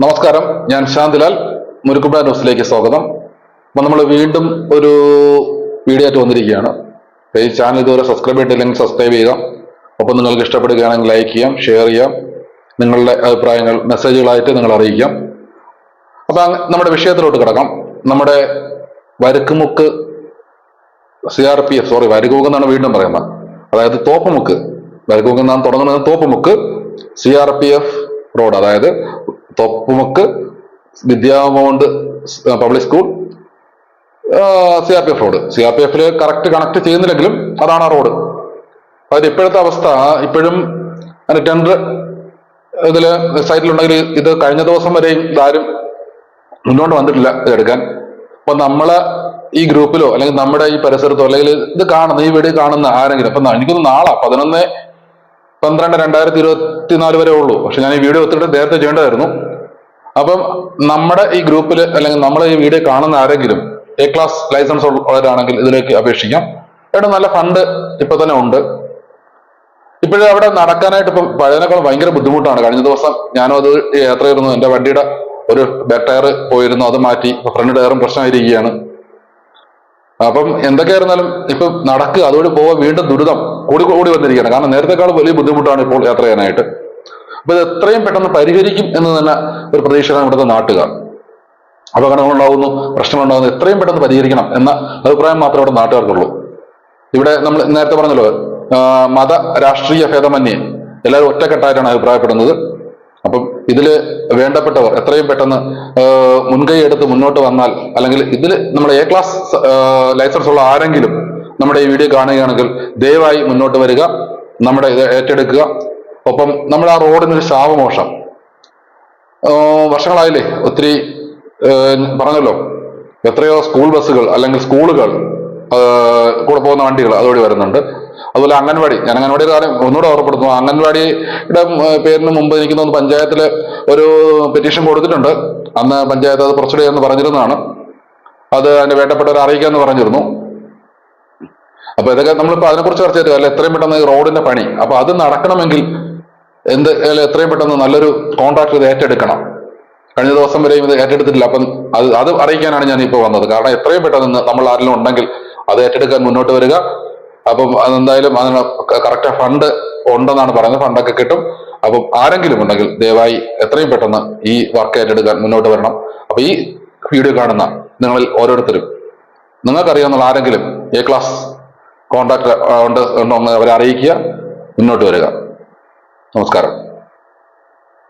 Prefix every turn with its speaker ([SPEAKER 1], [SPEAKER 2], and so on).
[SPEAKER 1] നമസ്കാരം, ഞാൻ ശാന്തിലാൽ. മുരുക്കുമ്പ ന്യൂസിലേക്ക് സ്വാഗതം. അപ്പം നമ്മൾ വീണ്ടും ഒരു വീഡിയോ ആയിട്ട് വന്നിരിക്കുകയാണ്. ഈ ചാനൽ ഇതുവരെ സബ്സ്ക്രൈബ് ചെയ്തിട്ടില്ലെങ്കിൽ സബ്സ്ക്രൈബ് ചെയ്യുക. ഒപ്പം നിങ്ങൾക്ക് ഇഷ്ടപ്പെടുകയാണെങ്കിൽ ലൈക്ക് ചെയ്യാം, ഷെയർ ചെയ്യാം, നിങ്ങളുടെ അഭിപ്രായങ്ങൾ മെസ്സേജുകളായിട്ട് നിങ്ങൾ അറിയിക്കാം. അപ്പം നമ്മുടെ വിഷയത്തിലോട്ട് കിടക്കാം. നമ്മുടെ വരക്കുമുക്ക് CRPF, വരക്കുമുക്ക് എന്നാണ് വീണ്ടും പറയുന്നത്, അതായത് തോപ്പുമുക്ക്. വരക്കുമുക്ക് എന്നാണ് തുടങ്ങുന്നത്. തോപ്പുമുക്ക് CRPF റോഡ്, അതായത് Thoppumukku Vidyamount public school CRPF road. CRPF correct connect ചെയ്യുന്നില്ലെങ്കിലും അതാണ് ആ റോഡ്. അതിന് ഇപ്പോഴത്തെ അവസ്ഥ, ഇപ്പോഴും അതിന്റെ ടെൻഡർ ഇതില് സൈറ്റിലുണ്ടെങ്കിൽ ഇത് കഴിഞ്ഞ ദിവസം വരെയും ഇതാരും മുന്നോട്ട് വന്നിട്ടില്ല ഇതെടുക്കാൻ. അപ്പൊ നമ്മളെ ഈ ഗ്രൂപ്പിലോ അല്ലെങ്കിൽ നമ്മുടെ ഈ പരിസരത്തോ അല്ലെങ്കിൽ ഇത് കാണുന്ന ഈ വീഡിയോ കാണുന്ന ആരെങ്കിലും, അപ്പൊ എനിക്കൊന്ന് നാളെ 11/12/2024 വരെ ഉള്ളൂ. പക്ഷെ ഞാൻ ഈ വീഡിയോ ഒത്തിട്ട് നേരത്തെ ചെയ്യേണ്ടതായിരുന്നു. അപ്പം നമ്മുടെ ഈ ഗ്രൂപ്പിൽ അല്ലെങ്കിൽ നമ്മളെ ഈ വീഡിയോ കാണുന്ന ആരെങ്കിലും A ക്ലാസ് ലൈസൻസ് ഉള്ളവരാണെങ്കിൽ ഇതിലേക്ക് അപേക്ഷിക്കാം. ഇവിടെ നല്ല ഫണ്ട് ഇപ്പൊ തന്നെ ഉണ്ട്. ഇപ്പോഴും അവിടെ നടക്കാനായിട്ട് ഇപ്പം പഴയതിനേക്കാൾ ഭയങ്കര ബുദ്ധിമുട്ടാണ്. കഴിഞ്ഞ ദിവസം ഞാനും അത് യാത്ര ചെയ്തിരുന്നു. എന്റെ വണ്ടിയുടെ ഒരു ബാക്ക് ടയർ പോയിരുന്നു, അത് മാറ്റി. ഇപ്പൊ ഫ്രണ്ട് ടയറും പ്രശ്നമായിരിക്കുകയാണ്. അപ്പം എന്തൊക്കെയായിരുന്നാലും ഇപ്പൊ നടക്കുക, അതുവഴി പോകാൻ വീണ്ടും ദുരിതം കൂടി വന്നിരിക്കുകയാണ്. കാരണം നേരത്തെക്കാൾ വലിയ ബുദ്ധിമുട്ടാണ് ഇപ്പോൾ യാത്ര ചെയ്യാനായിട്ട്. അപ്പൊ ഇത് എത്രയും പെട്ടെന്ന് പരിഹരിക്കും എന്ന് തന്നെ ഒരു പ്രതീക്ഷയാണ് ഇവിടുത്തെ നാട്ടുകാർ. അപകടങ്ങളുണ്ടാവുന്നു, പ്രശ്നങ്ങളുണ്ടാകുന്നു, എത്രയും പെട്ടെന്ന് പരിഹരിക്കണം എന്ന അഭിപ്രായം മാത്രമേ ഇവിടെ നാട്ടുകാർക്കുള്ളൂ. ഇവിടെ നമ്മൾ നേരത്തെ പറഞ്ഞല്ലോ, മത രാഷ്ട്രീയ ഭേദമന്യേ എല്ലാവരും ഒറ്റക്കെട്ടായിട്ടാണ് അഭിപ്രായപ്പെടുന്നത്. അപ്പം ഇതില് വേണ്ടപ്പെട്ടവർ എത്രയും പെട്ടെന്ന് മുൻകൈ എടുത്ത് മുന്നോട്ട് വന്നാൽ, അല്ലെങ്കിൽ ഇതിൽ നമ്മുടെ A ക്ലാസ് ലൈസൻസ് ഉള്ള ആരെങ്കിലും നമ്മുടെ ഈ വീഡിയോ കാണുകയാണെങ്കിൽ ദയവായി മുന്നോട്ട് വരിക, നമ്മുടെ ഇത് ഏറ്റെടുക്കുക. ഒപ്പം നമ്മുടെ ആ റോഡിനൊരു ശാപമോഷം വർഷങ്ങളായില്ലേ, ഒത്തിരി പറഞ്ഞല്ലോ, എത്രയോ സ്കൂൾ ബസ്സുകൾ അല്ലെങ്കിൽ സ്കൂളുകൾ കൂടെ പോകുന്ന വണ്ടികൾ അതുവഴി വരുന്നുണ്ട്. അതുപോലെ അംഗൻവാടി, ഞാൻ അംഗൻവാടിയുടെ കാര്യം ഒന്നുകൂടെ ഓർമ്മപ്പെടുത്തുന്നു. അംഗൻവാടിയുടെ പേരിന് മുമ്പ് എനിക്ക് തോന്നുന്നു പഞ്ചായത്തിൽ ഒരു പെറ്റീഷൻ കൊടുത്തിട്ടുണ്ട്. അന്ന് പഞ്ചായത്ത് അത് പ്രൊസീഡ് എന്ന് പറഞ്ഞിരുന്നതാണ്. അത് അതിന്റെ വേണ്ടപ്പെട്ടവരെ അറിയിക്കാമെന്ന് പറഞ്ഞിരുന്നു. അപ്പൊ ഇതൊക്കെ നമ്മളിപ്പോ അതിനെക്കുറിച്ച് ചർച്ച ചെയ്തു. അല്ല, എത്രയും പെട്ടെന്ന് റോഡിന്റെ പണി, അപ്പൊ അത് നടക്കണമെങ്കിൽ എത്രയും പെട്ടെന്ന് നല്ലൊരു കോൺട്രാക്ട് ഇത് ഏറ്റെടുക്കണം. കഴിഞ്ഞ ദിവസം വരെയും ഇത് ഏറ്റെടുത്തിട്ടില്ല. അപ്പം അത് അറിയിക്കാനാണ് ഞാൻ ഇപ്പോൾ വന്നത്. കാരണം എത്രയും പെട്ടെന്ന് നമ്മൾ ആരെങ്കിലും ഉണ്ടെങ്കിൽ അത് ഏറ്റെടുക്കാൻ മുന്നോട്ട് വരിക. അപ്പം അതെന്തായാലും അതിന് കറക്റ്റ് ഫണ്ട് ഉണ്ടെന്നാണ് പറയുന്നത്. ഫണ്ടൊക്കെ കിട്ടും. അപ്പം ആരെങ്കിലും ഉണ്ടെങ്കിൽ ദയവായി എത്രയും പെട്ടെന്ന് ഈ വർക്ക് ഏറ്റെടുക്കാൻ മുന്നോട്ട് വരണം. അപ്പൊ ഈ വീഡിയോ കാണുന്ന നിങ്ങളിൽ ഓരോരുത്തരും നിങ്ങൾക്കറിയാവുന്ന ആരെങ്കിലും A ക്ലാസ് കോൺട്രാക്ട് ഉണ്ടെന്ന് അവരെ അറിയിക്കുക, മുന്നോട്ട് വരിക. നമസ്കാരം.